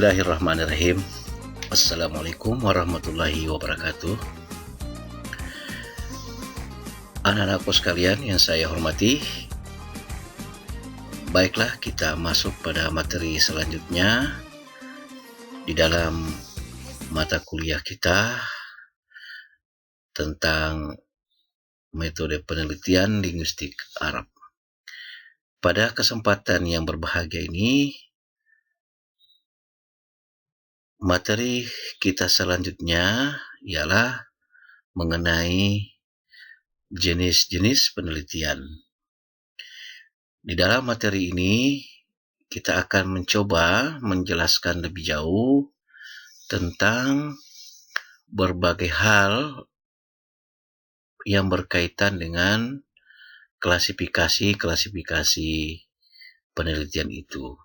Bismillahirrahmanirrahim. Assalamualaikum warahmatullahi wabarakatuh. Anak-anakku sekalian yang saya hormati, baiklah kita masuk pada materi selanjutnya di dalam mata kuliah kita tentang metode penelitian linguistik Arab. Pada kesempatan yang berbahagia ini, materi kita selanjutnya ialah mengenai jenis-jenis penelitian. Di dalam materi ini, kita akan mencoba menjelaskan lebih jauh tentang berbagai hal yang berkaitan dengan klasifikasi penelitian itu.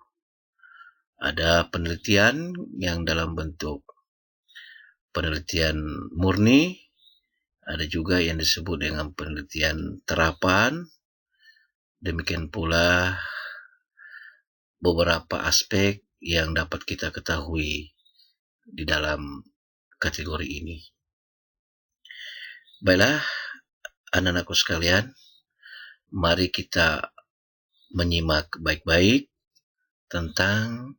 Ada penelitian yang dalam bentuk penelitian murni, ada juga yang disebut dengan penelitian terapan, demikian pula beberapa aspek yang dapat kita ketahui di dalam kategori ini. Baiklah, anak-anakku sekalian, mari kita menyimak baik-baik tentang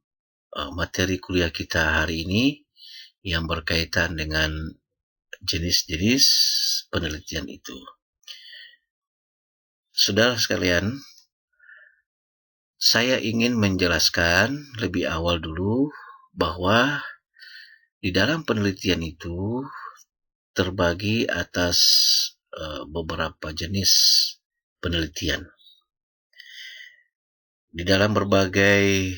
materi kuliah kita hari ini yang berkaitan dengan jenis-jenis penelitian itu. Saudara sekalian, saya ingin menjelaskan lebih awal dulu bahwa di dalam penelitian itu terbagi atas beberapa jenis penelitian. Di dalam berbagai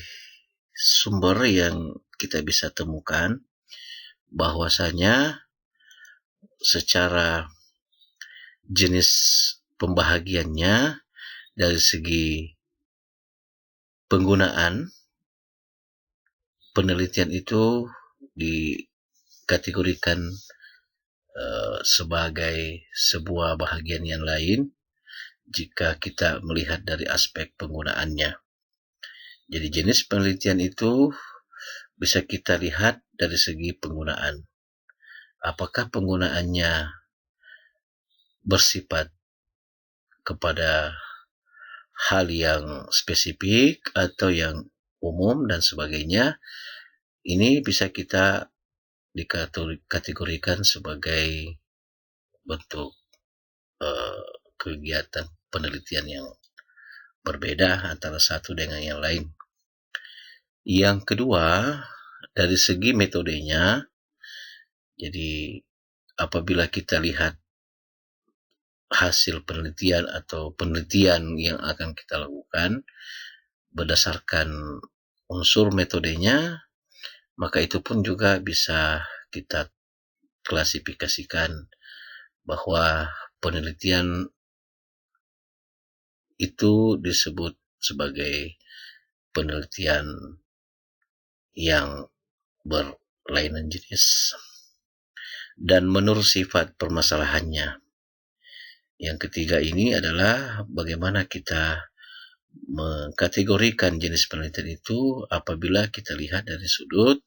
sumber yang kita bisa temukan, bahwasanya secara jenis pembahagiannya dari segi penggunaan penelitian itu dikategorikan sebagai sebuah bahagian yang lain jika kita melihat dari aspek penggunaannya. Jadi jenis penelitian itu bisa kita lihat dari segi penggunaan. Apakah penggunaannya bersifat kepada hal yang spesifik atau yang umum dan sebagainya. Ini bisa kita dikategorikan sebagai bentuk kegiatan penelitian yang berbeda antara satu dengan yang lain. Yang kedua, dari segi metodenya, jadi apabila kita lihat hasil penelitian atau penelitian yang akan kita lakukan berdasarkan unsur metodenya, maka itu pun juga bisa kita klasifikasikan bahwa penelitian itu disebut sebagai penelitian yang berlainan jenis dan menurut sifat permasalahannya. Yang ketiga ini adalah bagaimana kita mengkategorikan jenis penelitian itu apabila kita lihat dari sudut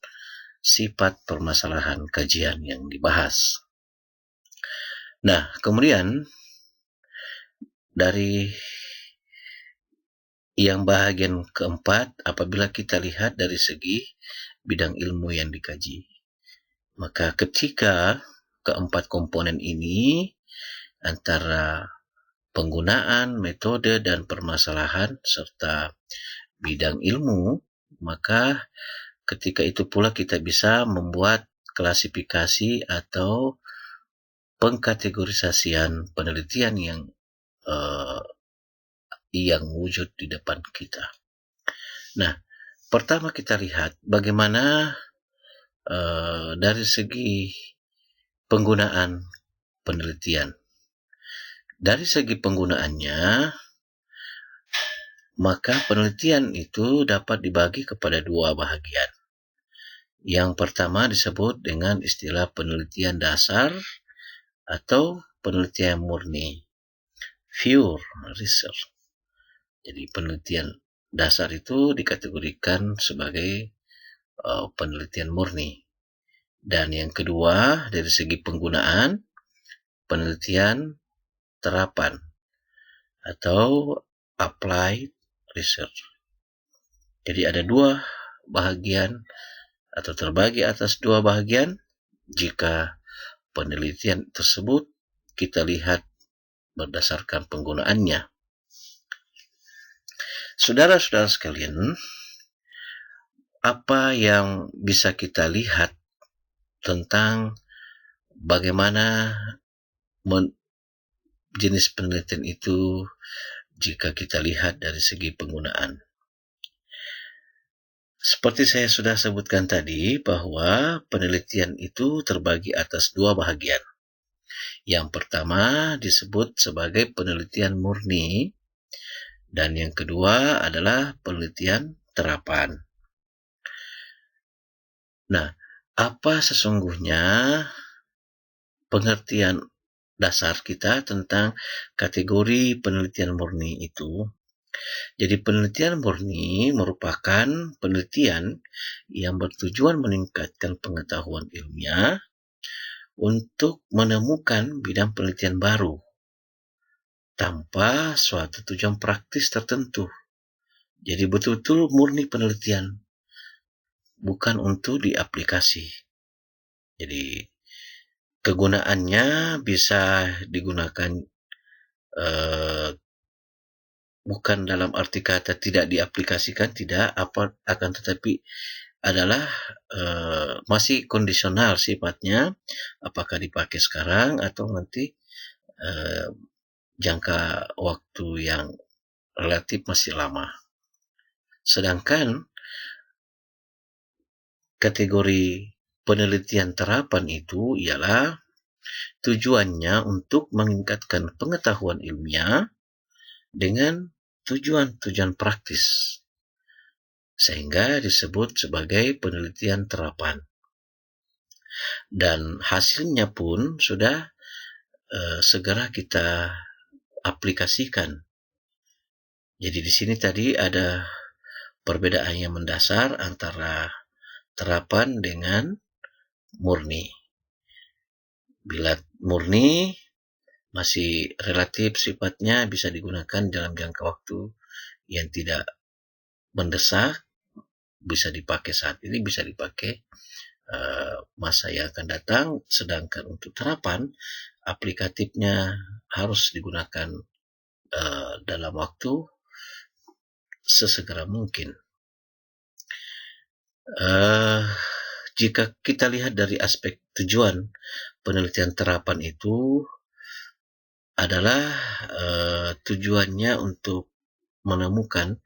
sifat permasalahan kajian yang dibahas. Nah, kemudian dari yang bahagian keempat, apabila kita lihat dari segi bidang ilmu yang dikaji, maka ketika keempat komponen ini antara penggunaan, metode, dan permasalahan serta bidang ilmu, maka ketika itu pula kita bisa membuat klasifikasi atau pengkategorisasian penelitian yang wujud di depan kita. Nah, pertama kita lihat bagaimana dari segi penggunaan penelitian. Dari segi penggunaannya, maka penelitian itu dapat dibagi kepada dua bahagian. Yang pertama disebut dengan istilah penelitian dasar atau penelitian murni, pure research. Jadi penelitian dasar itu dikategorikan sebagai penelitian murni. Dan yang kedua, dari segi penggunaan, penelitian terapan atau applied research. Jadi ada dua bahagian atau terbagi atas dua bahagian jika penelitian tersebut kita lihat berdasarkan penggunaannya. Saudara-saudara sekalian, apa yang bisa kita lihat tentang bagaimana jenis penelitian itu jika kita lihat dari segi penggunaan? Seperti saya sudah sebutkan tadi bahwa penelitian itu terbagi atas dua bahagian. Yang pertama disebut sebagai penelitian murni dan yang kedua adalah penelitian terapan. Nah, apa sesungguhnya pengertian dasar kita tentang kategori penelitian murni itu? Jadi penelitian murni merupakan penelitian yang bertujuan meningkatkan pengetahuan ilmiah untuk menemukan bidang penelitian baru tanpa suatu tujuan praktis tertentu. Jadi betul-betul murni penelitian, bukan untuk diaplikasi. Jadi kegunaannya bisa digunakan bukan dalam arti kata tidak diaplikasikan, tidak, akan tetapi adalah masih kondisional sifatnya, apakah dipakai sekarang atau nanti jangka waktu yang relatif masih lama. Sedangkan kategori penelitian terapan itu ialah tujuannya untuk meningkatkan pengetahuan ilmiah dengan tujuan-tujuan praktis, sehingga disebut sebagai penelitian terapan. Dan hasilnya pun sudah segera kita aplikasikan. Jadi di sini tadi ada perbedaan yang mendasar antara terapan dengan murni. Bila murni masih relatif sifatnya, bisa digunakan dalam jangka waktu yang tidak mendesak, bisa dipakai saat ini, bisa dipakai masa yang akan datang. Sedangkan untuk terapan, aplikatifnya harus digunakan dalam waktu sesegera mungkin. Jika kita lihat dari aspek tujuan penelitian terapan itu adalah tujuannya untuk menemukan,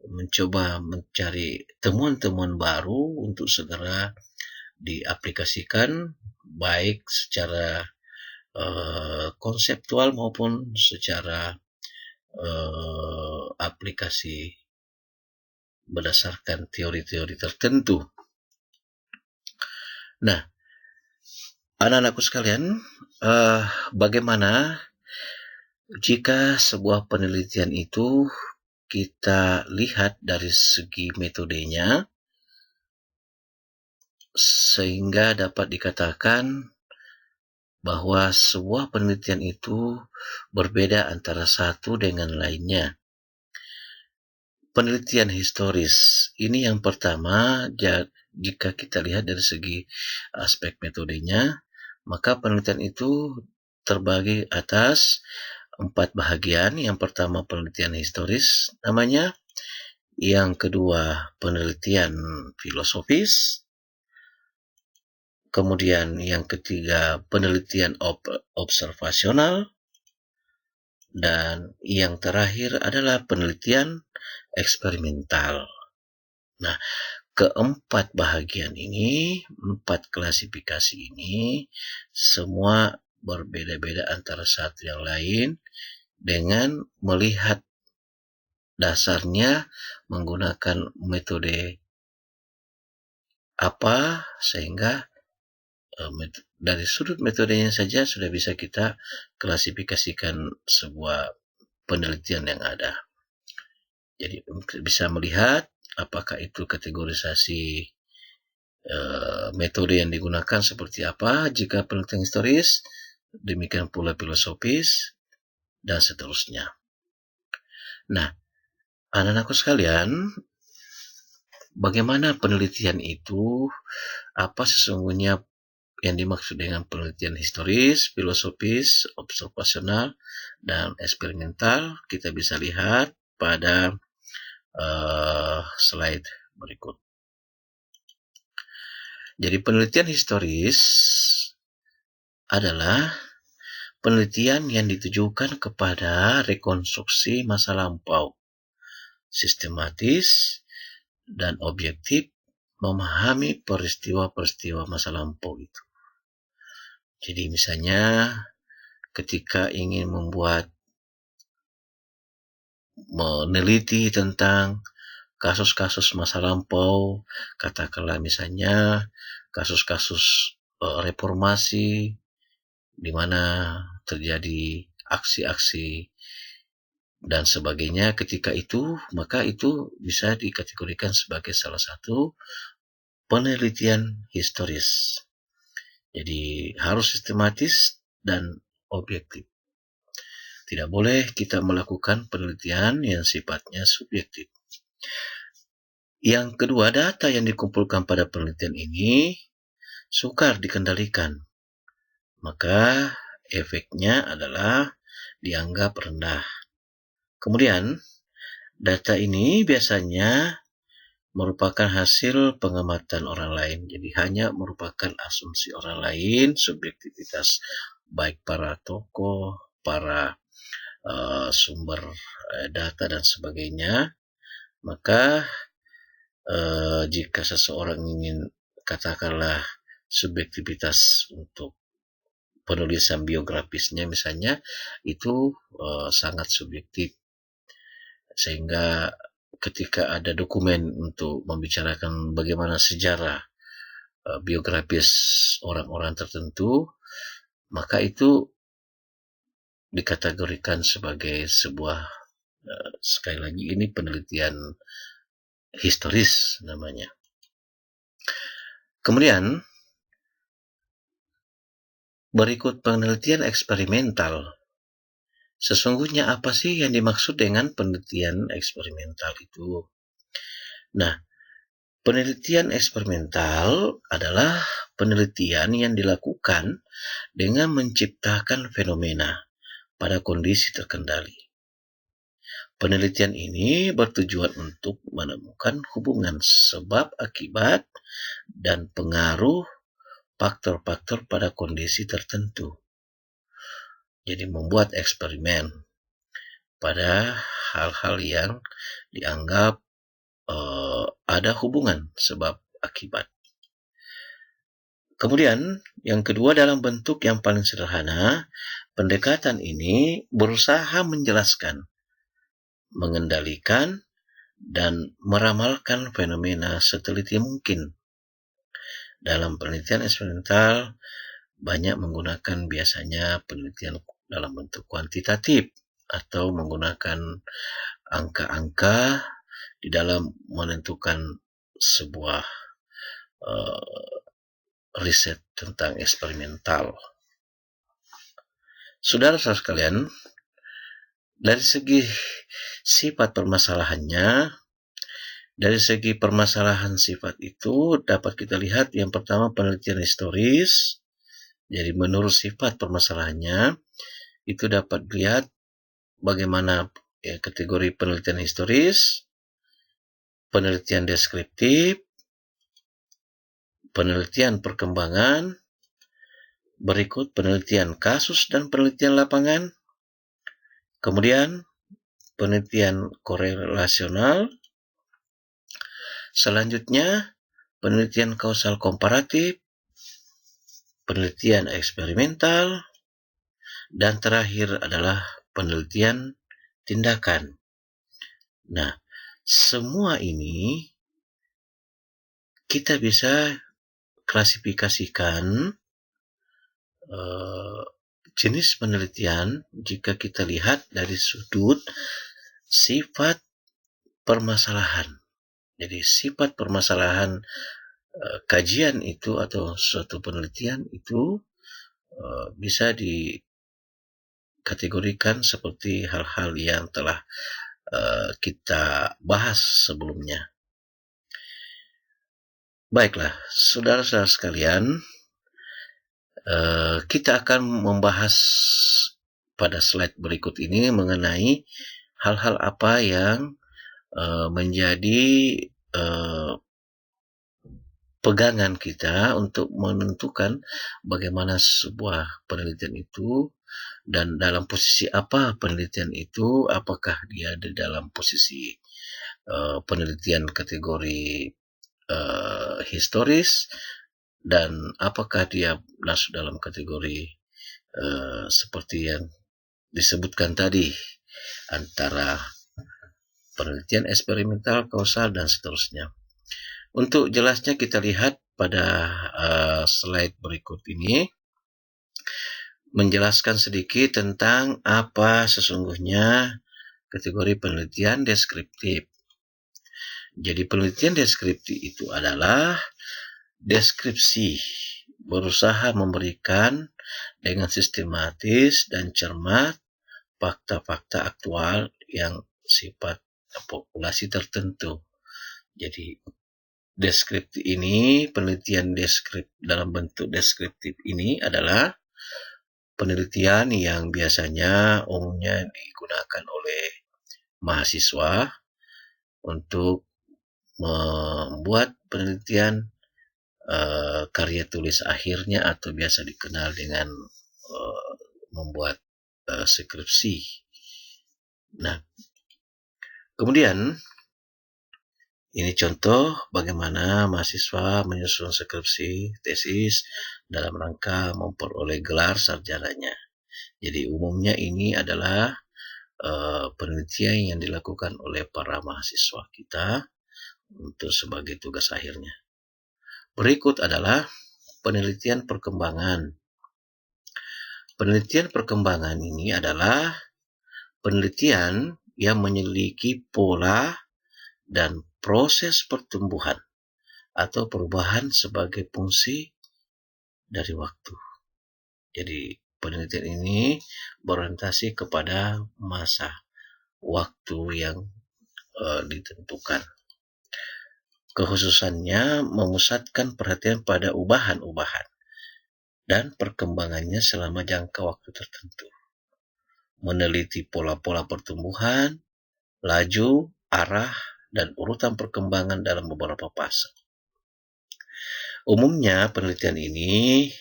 mencoba mencari temuan-temuan baru untuk segera diaplikasikan, baik secara konseptual maupun secara aplikasi berdasarkan teori-teori tertentu. Nah, anak-anakku sekalian, bagaimana jika sebuah penelitian itu kita lihat dari segi metodenya, sehingga dapat dikatakan bahwa sebuah penelitian itu berbeda antara satu dengan lainnya. Penelitian historis ini yang pertama, jika kita lihat dari segi aspek metodenya, maka penelitian itu terbagi atas 4 bahagian. Yang pertama penelitian historis namanya, yang kedua penelitian filosofis, kemudian yang ketiga penelitian observasional, dan yang terakhir adalah penelitian eksperimental. Nah, keempat bahagian ini, 4 klasifikasi ini, semua berbeda-beda antara satu yang lain dengan melihat dasarnya menggunakan metode apa, sehingga dari sudut metodenya saja sudah bisa kita klasifikasikan sebuah penelitian yang ada. Jadi bisa melihat apakah itu kategorisasi metode yang digunakan seperti apa jika penelitian historis, demikian pula filosofis, dan seterusnya. Nah, anak-anakku sekalian, bagaimana penelitian itu? Apa sesungguhnya yang dimaksud dengan penelitian historis, filosofis, observasional, dan eksperimental? Kita bisa lihat pada slide berikut. Jadi penelitian historis adalah penelitian yang ditujukan kepada rekonstruksi masa lampau, sistematis dan objektif memahami peristiwa-peristiwa masa lampau itu. Jadi misalnya ketika ingin meneliti tentang kasus-kasus masa lampau, katakanlah misalnya kasus-kasus reformasi di mana terjadi aksi-aksi dan sebagainya ketika itu, maka itu bisa dikategorikan sebagai salah satu penelitian historis. Jadi harus sistematis dan objektif. Tidak boleh kita melakukan penelitian yang sifatnya subjektif. Yang kedua, data yang dikumpulkan pada penelitian ini sukar dikendalikan. Maka efeknya adalah dianggap rendah. Kemudian, data ini biasanya merupakan hasil pengamatan orang lain. Jadi hanya merupakan asumsi orang lain, subjektivitas baik para tokoh, para sumber data dan sebagainya. Maka jika seseorang ingin katakanlah subjektivitas untuk penulisan biografisnya misalnya, itu sangat subjektif. Sehingga ketika ada dokumen untuk membicarakan bagaimana sejarah biografis orang-orang tertentu, maka itu dikategorikan sebagai sebuah, sekali lagi ini penelitian historis namanya. Kemudian berikut penelitian eksperimental. Sesungguhnya apa sih yang dimaksud dengan penelitian eksperimental itu? Nah, penelitian eksperimental adalah penelitian yang dilakukan dengan menciptakan fenomena pada kondisi terkendali. Penelitian ini bertujuan untuk menemukan hubungan sebab akibat dan pengaruh faktor-faktor pada kondisi tertentu. Jadi membuat eksperimen pada hal-hal yang dianggap ada hubungan sebab akibat. Kemudian yang kedua, dalam bentuk yang paling sederhana, pendekatan ini berusaha menjelaskan, mengendalikan, dan meramalkan fenomena seteliti mungkin. Dalam penelitian eksperimental banyak menggunakan biasanya penelitian dalam bentuk kuantitatif atau menggunakan angka-angka di dalam menentukan sebuah riset tentang eksperimental. Saudara-saudara sekalian, dari segi sifat permasalahannya, dari segi permasalahan sifat itu dapat kita lihat yang pertama penelitian historis. Jadi menurut sifat permasalahannya itu dapat dilihat bagaimana kategori penelitian historis, penelitian deskriptif, penelitian perkembangan, berikut penelitian kasus dan penelitian lapangan, kemudian penelitian korelasional, selanjutnya penelitian kausal komparatif, penelitian eksperimental, dan terakhir adalah penelitian tindakan. Nah, semua ini kita bisa klasifikasikan jenis penelitian jika kita lihat dari sudut sifat permasalahan. Jadi sifat permasalahan kajian itu atau suatu penelitian itu bisa dikategorikan seperti hal-hal yang telah kita bahas sebelumnya. Baiklah, saudara-saudara sekalian, kita akan membahas pada slide berikut ini mengenai hal-hal apa yang menjadi pegangan kita untuk menentukan bagaimana sebuah penelitian itu dan dalam posisi apa penelitian itu, apakah dia ada dalam posisi penelitian kategori historis dan apakah dia masuk dalam kategori seperti yang disebutkan tadi antara penelitian eksperimental, kausal, dan seterusnya. Untuk jelasnya kita lihat pada slide berikut ini, menjelaskan sedikit tentang apa sesungguhnya kategori penelitian deskriptif. Jadi penelitian deskriptif itu adalah deskripsi, berusaha memberikan dengan sistematis dan cermat fakta-fakta aktual yang sifat populasi tertentu. Jadi deskriptif ini, penelitian dalam bentuk deskriptif ini adalah penelitian yang biasanya umumnya digunakan oleh mahasiswa untuk membuat penelitian karya tulis akhirnya atau biasa dikenal dengan membuat skripsi. Nah, kemudian ini contoh bagaimana mahasiswa menyusun skripsi tesis dalam rangka memperoleh gelar sarjananya. Jadi umumnya ini adalah penelitian yang dilakukan oleh para mahasiswa kita untuk sebagai tugas akhirnya. Berikut adalah penelitian perkembangan. Penelitian perkembangan ini adalah penelitian yang menyelidiki pola dan proses pertumbuhan atau perubahan sebagai fungsi dari waktu. Jadi penelitian ini berorientasi kepada masa waktu yang ditentukan. Kekhususannya memusatkan perhatian pada ubahan-ubahan dan perkembangannya selama jangka waktu tertentu. Meneliti pola-pola pertumbuhan, laju, arah, dan urutan perkembangan dalam beberapa fase. Umumnya penelitian ini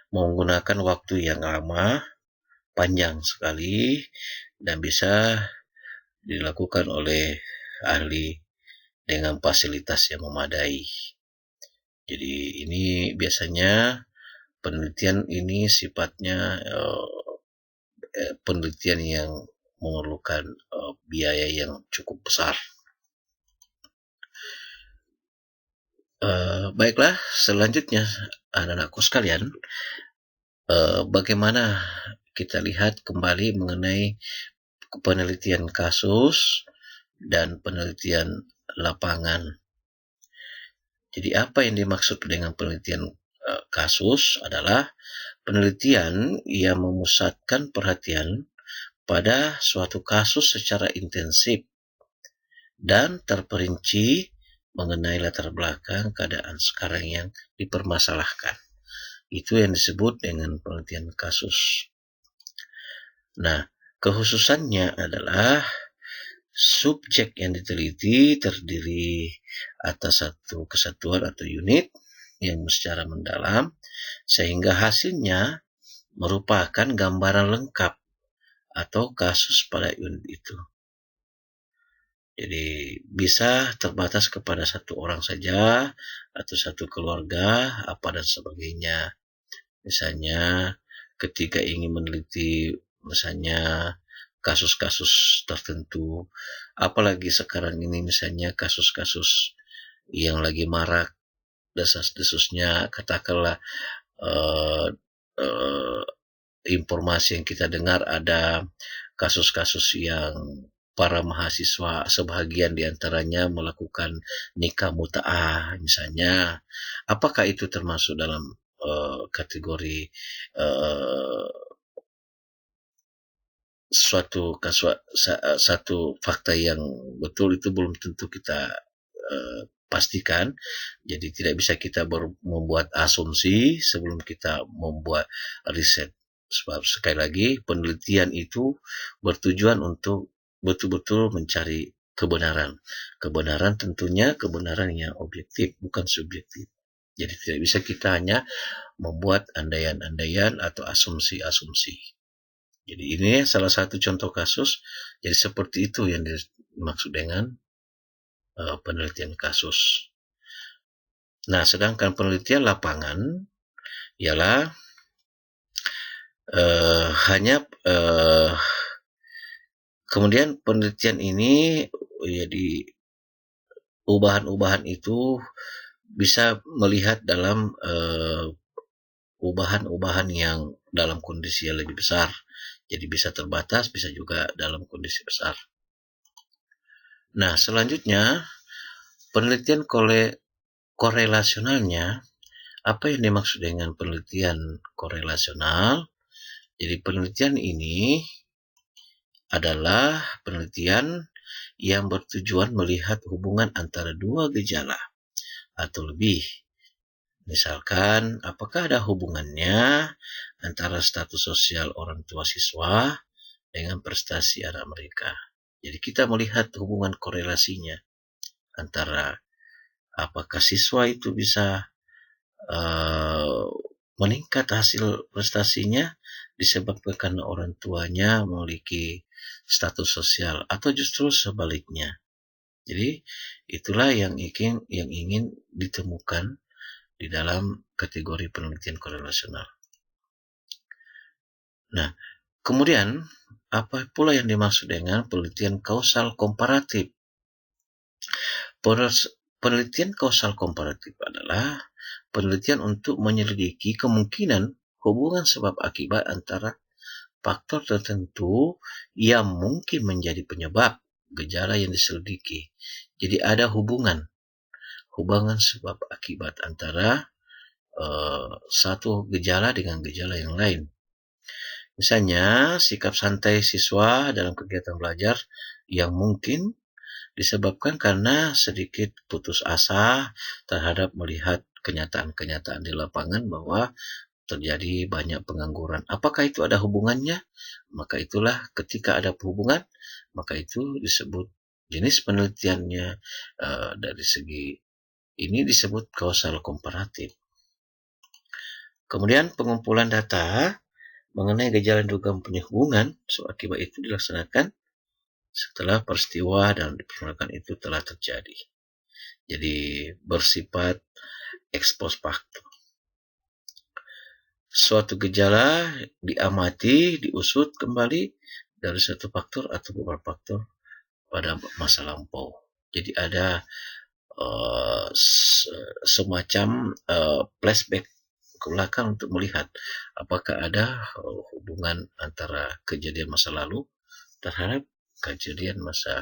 menggunakan waktu yang lama, panjang sekali, dan bisa dilakukan oleh ahli dengan fasilitas yang memadai. Jadi ini biasanya penelitian ini sifatnya penelitian yang memerlukan biaya yang cukup besar. Baiklah, selanjutnya anak-anakku sekalian, bagaimana kita lihat kembali mengenai penelitian kasus dan penelitian lapangan. Jadi apa yang dimaksud dengan penelitian kasus adalah penelitian yang memusatkan perhatian pada suatu kasus secara intensif dan terperinci mengenai latar belakang keadaan sekarang yang dipermasalahkan. Itu yang disebut dengan penelitian kasus. Nah, kekhususannya adalah subjek yang diteliti terdiri atas satu kesatuan atau unit yang secara mendalam, sehingga hasilnya merupakan gambaran lengkap atau kasus pada unit itu. Jadi bisa terbatas kepada satu orang saja atau satu keluarga, apa dan sebagainya. Misalnya ketika ingin meneliti misalnya kasus-kasus tertentu, apalagi sekarang ini misalnya kasus-kasus yang lagi marak, desas-desusnya, katakanlah informasi yang kita dengar ada kasus-kasus yang para mahasiswa sebahagian diantaranya melakukan nikah mut'ah misalnya, apakah itu termasuk dalam kategori satu fakta yang betul? Itu belum tentu kita pastikan. Jadi tidak bisa kita membuat asumsi sebelum kita membuat riset. Sebab sekali lagi penelitian itu bertujuan untuk betul-betul mencari kebenaran. Kebenaran tentunya kebenaran yang objektif, bukan subjektif. Jadi tidak bisa kita hanya membuat andaian-andaian atau asumsi-asumsi. Jadi ini salah satu contoh kasus. Jadi seperti itu yang dimaksud dengan penelitian kasus. Nah, sedangkan penelitian lapangan ialah kemudian penelitian ini jadi ubahan-ubahan itu bisa melihat dalam ubahan-ubahan yang dalam kondisi yang lebih besar. Jadi bisa terbatas, bisa juga dalam kondisi besar. Nah, selanjutnya penelitian korelasionalnya. Apa yang dimaksud dengan penelitian korelasional? Jadi penelitian ini adalah penelitian yang bertujuan melihat hubungan antara dua gejala atau lebih. Misalkan, apakah ada hubungannya antara status sosial orang tua siswa dengan prestasi anak mereka. Jadi kita melihat hubungan korelasinya antara apakah siswa itu bisa meningkat hasil prestasinya disebabkan karena orang tuanya memiliki status sosial atau justru sebaliknya. Jadi itulah yang ingin ditemukan di dalam kategori penelitian korelasional. Nah, kemudian apa pula yang dimaksud dengan penelitian kausal komparatif? Penelitian kausal komparatif adalah penelitian untuk menyelidiki kemungkinan hubungan sebab akibat antara faktor tertentu yang mungkin menjadi penyebab gejala yang diselidiki. Jadi ada hubungan sebab akibat antara satu gejala dengan gejala yang lain. Misalnya, sikap santai siswa dalam kegiatan belajar yang mungkin disebabkan karena sedikit putus asa terhadap melihat kenyataan-kenyataan di lapangan bahwa terjadi banyak pengangguran. Apakah itu ada hubungannya? Maka itulah ketika ada hubungan, maka itu disebut jenis penelitiannya dari segi ini disebut kausal komparatif. Kemudian pengumpulan data mengenai gejala yang dugaan punya hubungan sebab akibat itu dilaksanakan setelah peristiwa dan diperlukan itu telah terjadi. Jadi bersifat ex post facto. Suatu gejala diamati, diusut kembali dari satu faktor atau beberapa faktor pada masa lampau. Jadi ada semacam flashback ke belakang untuk melihat apakah ada hubungan antara kejadian masa lalu terhadap kejadian masa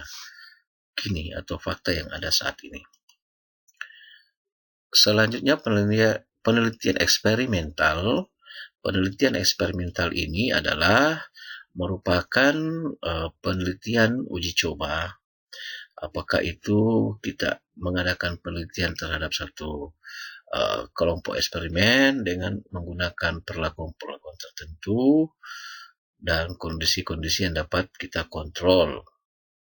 kini atau fakta yang ada saat ini. Selanjutnya penelitian eksperimental. Penelitian eksperimental ini adalah merupakan penelitian uji coba. Apakah itu kita mengadakan penelitian terhadap satu kelompok eksperimen dengan menggunakan perlakuan-perlakuan tertentu dan kondisi-kondisi yang dapat kita kontrol.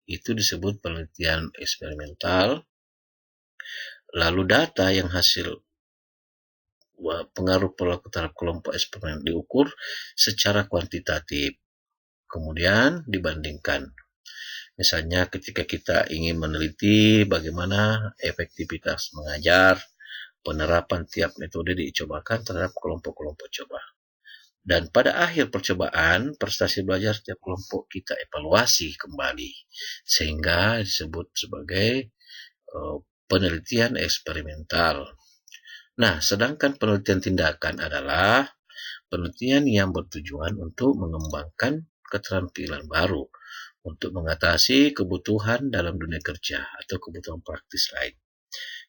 Itu disebut penelitian eksperimental. Lalu data yang hasil pengaruh perilaku terhadap kelompok eksperimen diukur secara kuantitatif. Kemudian dibandingkan. Misalnya ketika kita ingin meneliti bagaimana efektivitas mengajar, penerapan tiap metode dicobakan terhadap kelompok-kelompok coba. Dan pada akhir percobaan, prestasi belajar tiap kelompok kita evaluasi kembali. Sehingga disebut sebagai penelitian eksperimental. Nah, sedangkan penelitian tindakan adalah penelitian yang bertujuan untuk mengembangkan keterampilan baru untuk mengatasi kebutuhan dalam dunia kerja atau kebutuhan praktis lain.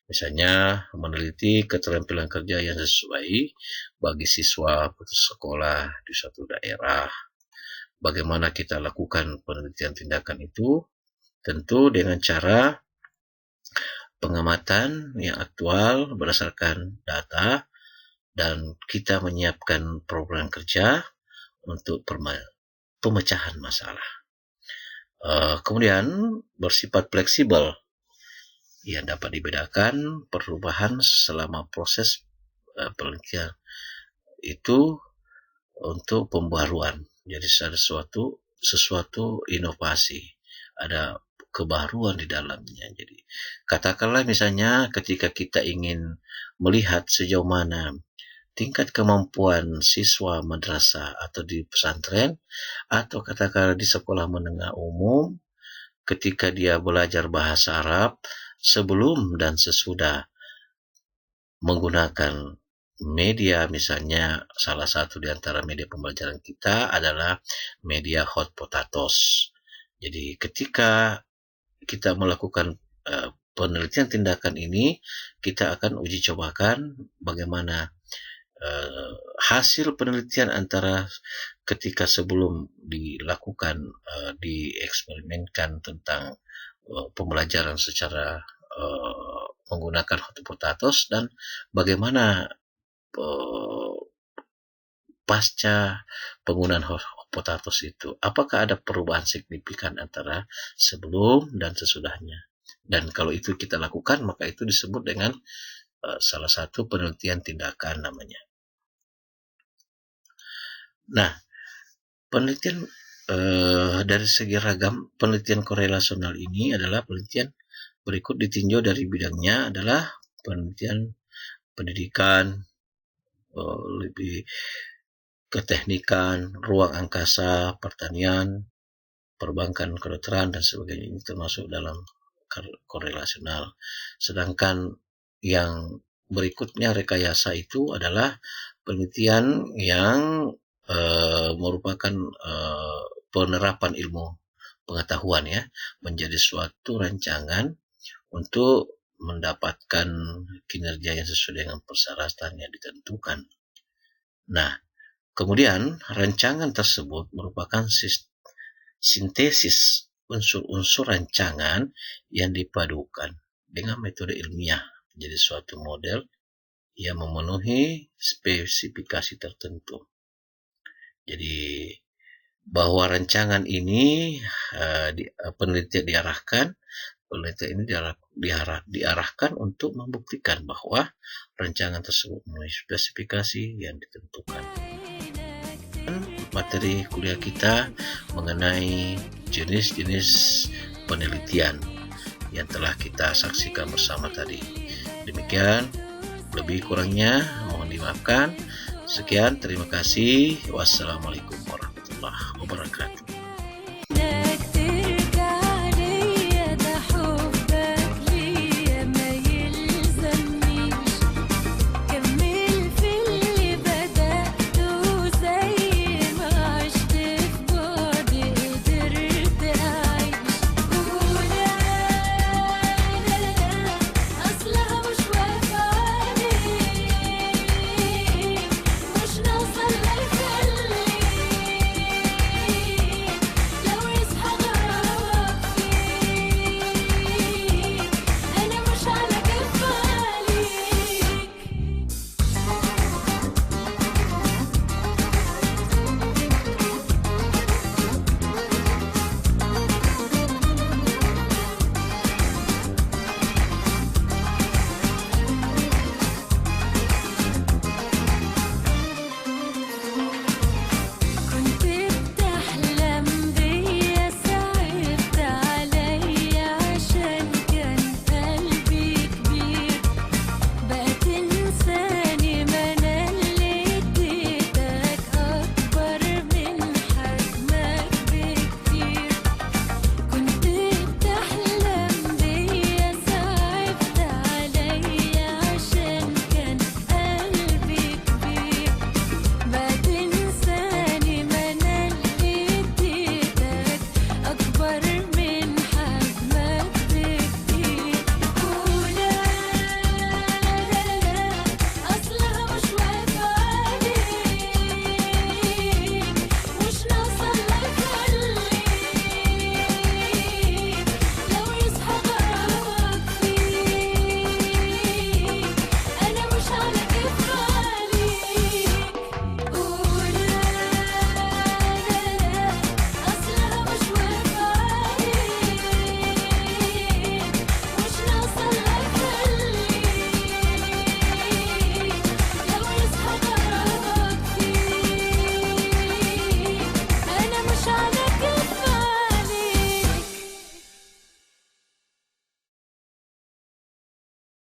Misalnya, meneliti keterampilan kerja yang sesuai bagi siswa putus sekolah di suatu daerah. Bagaimana kita lakukan penelitian tindakan itu? Tentu dengan cara pengamatan yang aktual berdasarkan data, dan kita menyiapkan program kerja untuk pemecahan masalah. Kemudian bersifat fleksibel yang dapat dibedakan perubahan selama proses penelitian itu untuk pembaruan. Jadi ada sesuatu inovasi, ada kebaruan di dalamnya. Jadi katakanlah misalnya ketika kita ingin melihat sejauh mana tingkat kemampuan siswa madrasah atau di pesantren atau katakanlah di sekolah menengah umum ketika dia belajar bahasa Arab sebelum dan sesudah menggunakan media, misalnya salah satu di antara media pembelajaran kita adalah media hot potatoes. Jadi ketika kita melakukan penelitian tindakan ini, kita akan uji cobakan bagaimana hasil penelitian antara ketika sebelum dilakukan dieksperimenkan tentang pembelajaran secara menggunakan hot potatoes dan bagaimana pasca penggunaan hot potatoes itu, apakah ada perubahan signifikan antara sebelum dan sesudahnya. Dan kalau itu kita lakukan, maka itu disebut dengan salah satu penelitian tindakan namanya. Nah, penelitian dari segi ragam penelitian korelasional ini adalah penelitian berikut ditinjau dari bidangnya adalah penelitian pendidikan, lebih keteknikan, ruang angkasa, pertanian, perbankan, kedokteran, dan sebagainya. Ini termasuk dalam korelasional. Sedangkan yang berikutnya rekayasa itu adalah penelitian yang merupakan penerapan ilmu pengetahuan ya menjadi suatu rancangan untuk mendapatkan kinerja yang sesuai dengan persyaratan yang ditentukan. Nah, kemudian rancangan tersebut merupakan sintesis unsur-unsur rancangan yang dipadukan dengan metode ilmiah menjadi suatu model yang memenuhi spesifikasi tertentu. Jadi bahwa rancangan ini penelitian ini diarahkan untuk membuktikan bahwa rancangan tersebut memenuhi spesifikasi yang ditentukan. Materi kuliah kita mengenai jenis-jenis penelitian yang telah kita saksikan bersama tadi. Demikian, lebih kurangnya mohon dimaafkan. Sekian, terima kasih. Wassalamualaikum warahmatullahi wabarakatuh.